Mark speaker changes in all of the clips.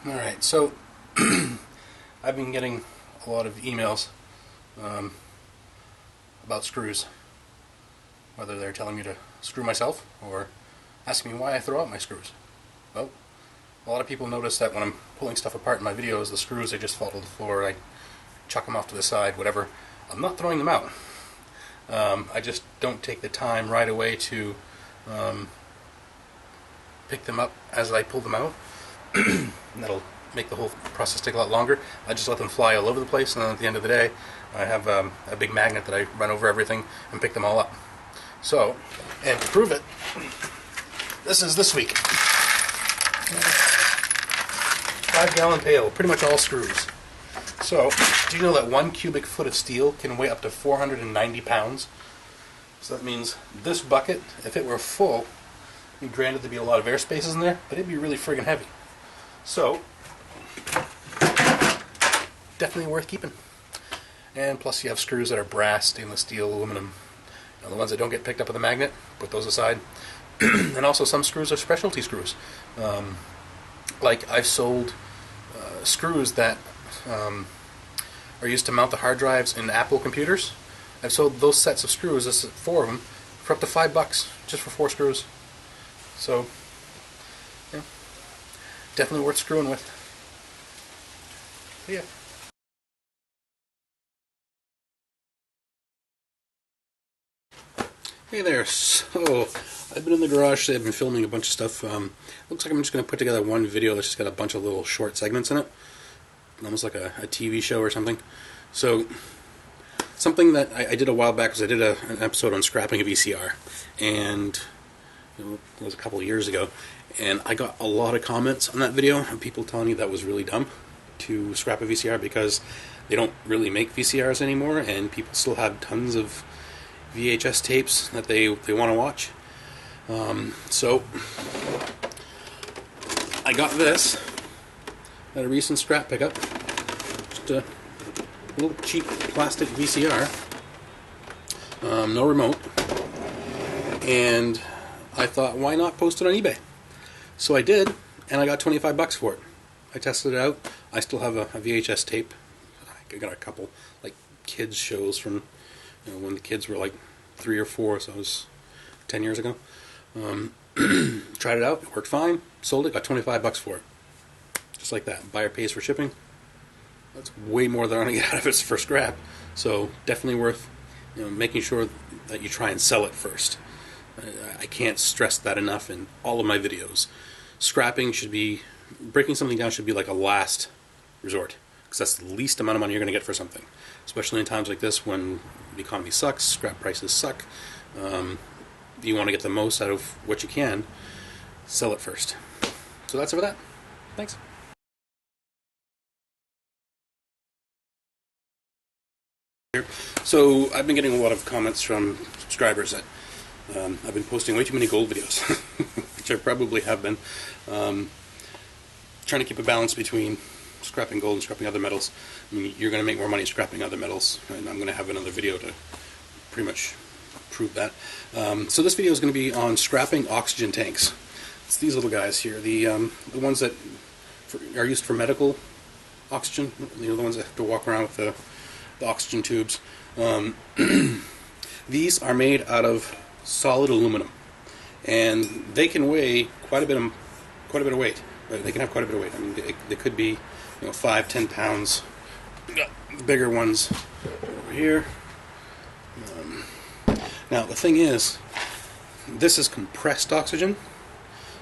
Speaker 1: Alright, so I've been getting a lot of emails about screws, whether they're telling me to screw myself or asking me why I throw out my screws. Well, a lot of people notice that when I'm pulling stuff apart in my videos, the screws, they just fall to the floor, I chuck them off to the side, whatever. I'm not throwing them out. I just don't take the time right away to pick them up as I pull them out. And that'll make the whole process take a lot longer. I just let them fly all over the place, and then at the end of the day I have a big magnet that I run over everything and pick them all up. So, and to prove it, this is this week. 5-gallon pail, pretty much all screws. So, do you know that 1 cubic foot of steel can weigh up to 490 pounds? So that means this bucket, if it were full, granted there'd be a lot of air spaces in there, but it'd be really friggin' heavy. So, definitely worth keeping. And plus you have screws that are brass, stainless steel, aluminum. You know, the ones that don't get picked up with a magnet, put those aside. And also some screws are specialty screws. Like I've sold screws that are used to mount the hard drives in Apple computers. I've sold those sets of screws, this is 4 of them, for up to $5 just for 4 screws. So, yeah, definitely worth screwing with. So, yeah. Hey there, so I've been in the garage today, I've been filming a bunch of stuff. Looks like I'm just going to put together one video that's just got a bunch of little short segments in it. Almost like a TV show or something. So, something that I did a while back was I did an episode on scrapping a VCR. And it was a couple of years ago. And I got a lot of comments on that video of people telling me that was really dumb to scrap a VCR because they don't really make VCRs anymore and people still have tons of VHS tapes that they want to watch. So I got this at a recent scrap pickup. Just a little cheap plastic VCR. No remote. And I thought, why not post it on eBay? So I did, and I got $25 for it. I tested it out. I still have a VHS tape. I got a couple like kids shows from when the kids were like 3 or 4, so it was 10 years ago. Tried it out, it worked fine, sold it, got $25 for it. Just like that. Buyer pays for shipping. That's way more than I'm going to get out of it for scrap. So definitely worth making sure that you try and sell it first. I can't stress that enough in all of my videos. Scrapping should be, breaking something down should be like a last resort. Because that's the least amount of money you're going to get for something. Especially in times like this when the economy sucks, scrap prices suck. You want to get the most out of what you can, sell it first. So that's it for that. Thanks. So I've been getting a lot of comments from subscribers that I've been posting way too many gold videos, which I probably have been. Trying to keep a balance between scrapping gold and scrapping other metals. I mean, you're going to make more money scrapping other metals, and I'm going to have another video to pretty much prove that. So this video is going to be on scrapping oxygen tanks. It's these little guys here, the ones that are used for medical oxygen. The ones that have to walk around with the oxygen tubes. These are made out of solid aluminum, and they can weigh quite a bit of weight. They can have quite a bit of weight. I mean, they could be 5-10 pounds. Got bigger ones over here. Now the thing is, this is compressed oxygen,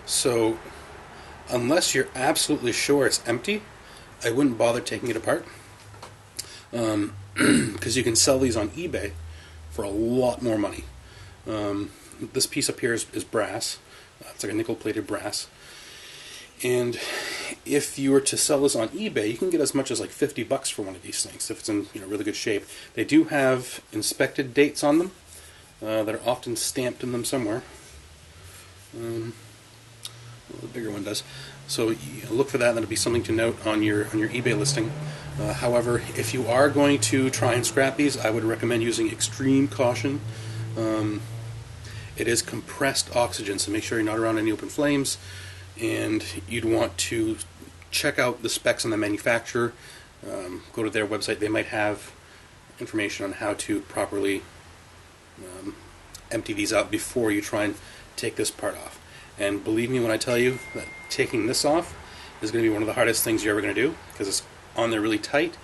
Speaker 1: so unless you're absolutely sure it's empty, I wouldn't bother taking it apart, because you can sell these on eBay for a lot more money. This piece up here is brass. It's like a nickel-plated brass. And if you were to sell this on eBay, you can get as much as like $50 for one of these things if it's in really good shape. They do have inspected dates on them that are often stamped in them somewhere. Well, the bigger one does. So look for that. That'll be something to note on your eBay listing. However, if you are going to try and scrap these, I would recommend using extreme caution. It is compressed oxygen, so make sure you're not around any open flames. And you'd want to check out the specs on the manufacturer. Go to their website. They might have information on how to properly empty these out before you try and take this part off. And believe me when I tell you that taking this off is going to be one of the hardest things you're ever going to do, because it's on there really tight.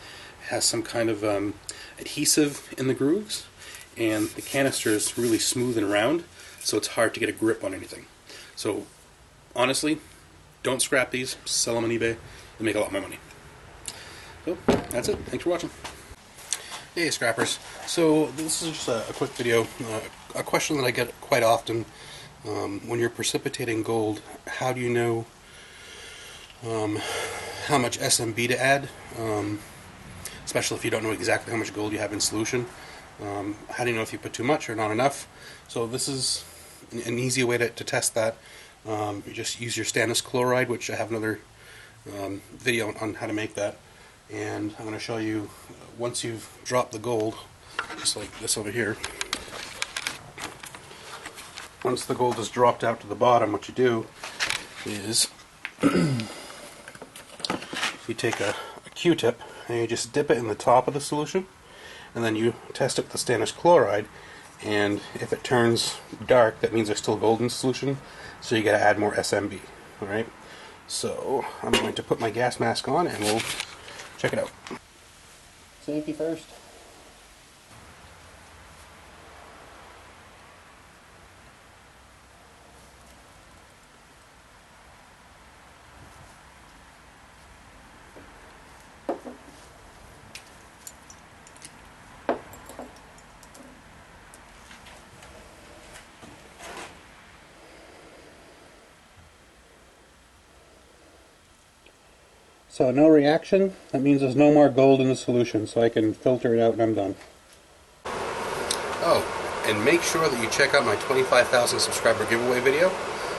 Speaker 1: It has some kind of adhesive in the grooves, and the canister is really smooth and round, so it's hard to get a grip on anything. So honestly, don't scrap these, sell them on eBay, and make a lot more money. So that's it. Thanks for watching. Hey scrappers. So this is just a quick video. A question that I get quite often: when you're precipitating gold, how do you know how much SMB to add? Especially if you don't know exactly how much gold you have in solution. How do you know if you put too much or not enough? So this is an easy way to test that. You just use your stannous chloride, which I have another video on how to make that. And I'm going to show you, once you've dropped the gold, just like this over here, once the gold is dropped out to the bottom, what you do is you take a Q-tip and you just dip it in the top of the solution, and then you test it with the stannous chloride, and if it turns dark, that means there's still gold in solution, so you got to add more SMB. Alright, so I'm going to put my gas mask on and we'll check it out.
Speaker 2: Safety first.
Speaker 1: So no reaction, that means there's no more gold in the solution, so I can filter it out and I'm done. Oh, and make sure that you check out my 25,000 subscriber giveaway video.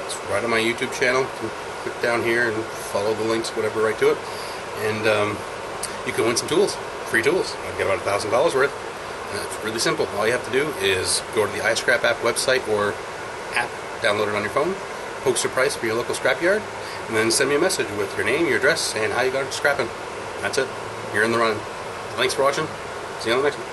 Speaker 1: It's right on my YouTube channel. You can click down here and follow the links, whatever, right to it. And you can win some tools, free tools. I'll get about $1,000 worth. And it's really simple. All you have to do is go to the iScrap app website or app, download it on your phone, post a price for your local scrapyard, and then send me a message with your name, your address, and how you got it scrapping. That's it. You're in the running. Thanks for watching. See you on the next one.